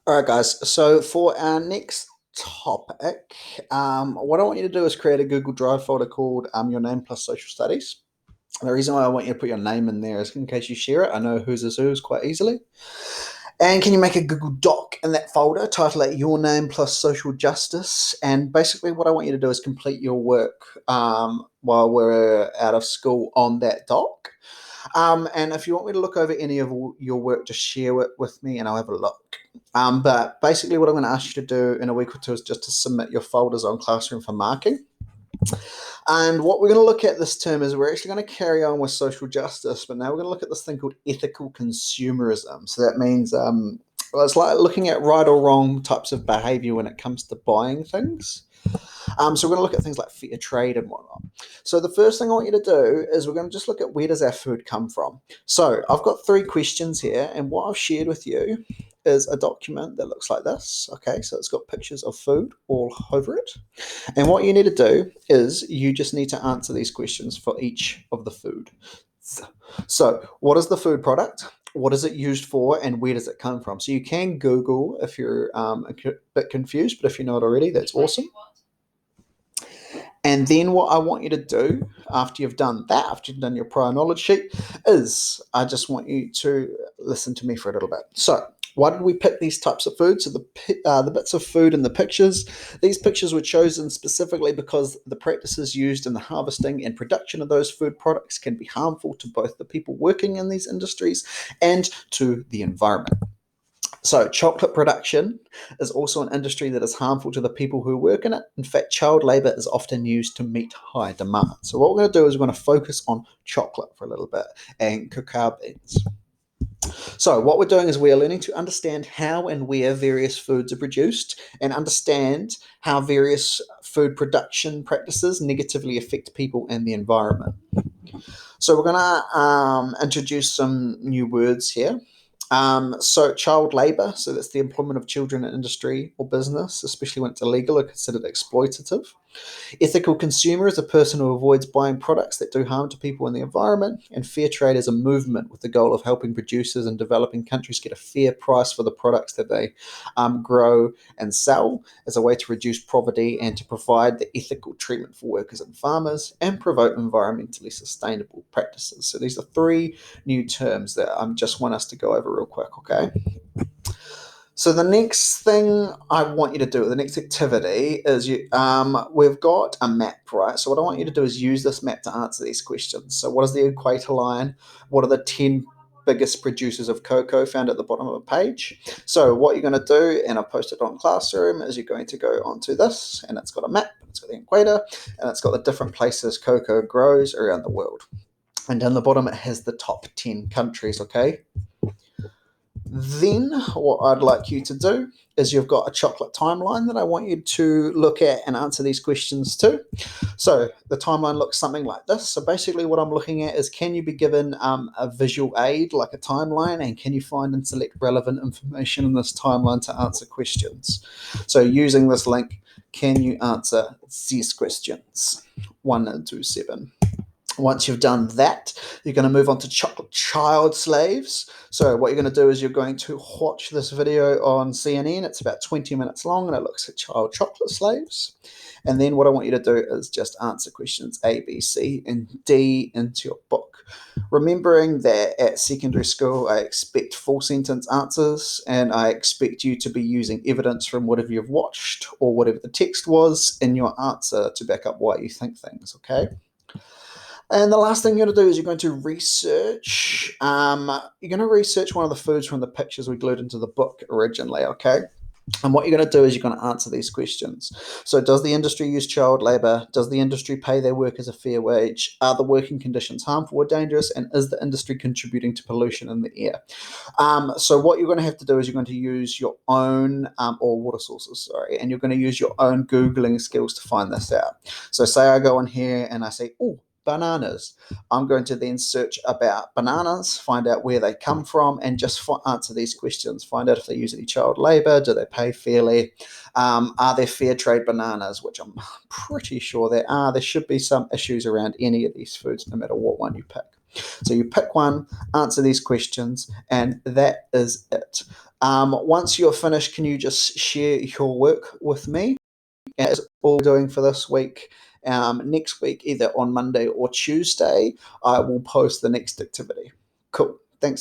All right, guys. So for our next topic, what I want you to do is create a Google Drive folder called your name plus social studies. The reason why I want you to put your name in there is in case you share it, I know whose is whose quite easily. And can you make a Google Doc in that folder, title it your name plus social justice? And basically, what I want you to do is complete your work while we're out of school on that doc. And if you want me to look over any of your work, just share it with me and I'll have a look. But basically, what I'm going to ask you to do in a week or two is just to submit your folders on Classroom for marking. And what we're going to look at this term is we're actually going to carry on with social justice, but now we're going to look at this thing called ethical consumerism. So that means well, it's like looking at right or wrong types of behavior when it comes to buying things. So we're going to look at things like fair trade and whatnot. So the first thing I want you to do is we're going to just look at where does our food come from. So I've got 3 questions here, and what I've shared with you is a document that looks like this. Okay, so it's got pictures of food all over it. And what you need to do is you just need to answer these questions for each of the food. So, what is the food product? What is it used for, and where does it come from? So you can Google if you're a bit confused, but if you know it already, that's awesome. And then what I want you to do after you've done that, after you've done your prior knowledge sheet, is I just want you to listen to me for a little bit. So, why did we pick these types of food? So the bits of food in the pictures, these pictures were chosen specifically because the practices used in the harvesting and production of those food products can be harmful to both the people working in these industries and to the environment. So, chocolate production is also an industry that is harmful to the people who work in it. In fact, child labour is often used to meet high demand. So, what we're going to do is we're going to focus on chocolate for a little bit and cacao beans. So, what we're doing is we are learning to understand how and where various foods are produced and understand how various food production practices negatively affect people and the environment. So, we're going to introduce some new words here. So child labour, so that's the employment of children in industry or business, especially when it's illegal or considered exploitative. Ethical consumer is a person who avoids buying products that do harm to people and the environment. And fair trade is a movement with the goal of helping producers in developing countries get a fair price for the products that they grow and sell as a way to reduce poverty and to provide the ethical treatment for workers and farmers and promote environmentally sustainable practices. So these are 3 new terms that I just want us to go over real quick, okay? So the next thing I want you to do, the next activity is we've got a map, right? So what I want you to do is use this map to answer these questions. So what is the equator line? What are the 10 biggest producers of cocoa found at the bottom of a page? So what you're going to do, and I've posted on Classroom, is you're going to go onto this, and it's got a map, it's got the equator, and it's got the different places cocoa grows around the world. And down the bottom, it has the top 10 countries, okay? Then what I'd like you to do is you've got a chocolate timeline that I want you to look at and answer these questions to. So the timeline looks something like this. So basically what I'm looking at is can you be given a visual aid like a timeline, and can you find and select relevant information in this timeline to answer questions. So using this link, can you answer these questions 1 to 7? Once you've done that, you're going to move on to chocolate child slaves. So what you're going to do is you're going to watch this video on CNN. It's about 20 minutes long, and it looks at child chocolate slaves. And then what I want you to do is just answer questions A, B, C, and D into your book. Remembering that at secondary school, I expect full sentence answers, and I expect you to be using evidence from whatever you've watched or whatever the text was in your answer to back up why you think things, okay? And the last thing you're going to do is you're going to research. You're going to research one of the foods from the pictures we glued into the book originally, okay? And what you're going to do is you're going to answer these questions. So, does the industry use child labour? Does the industry pay their workers a fair wage? Are the working conditions harmful or dangerous? And is the industry contributing to pollution in the air? So, what you're going to have to do is you're going to use your own, or water sources, sorry, and you're going to use your own Googling skills to find this out. So, say I go in here and I say, oh, bananas. I'm going to then search about bananas, find out where they come from, and just answer these questions. Find out if they use any child labour, do they pay fairly, are there fair trade bananas, which I'm pretty sure there are. There should be some issues around any of these foods, no matter what one you pick. So you pick one, answer these questions, and that is it. Once you're finished, can you just share your work with me? And that's all we're doing for this week. Next week, either on Monday or Tuesday, I will post the next activity. Cool. Thanks, guys.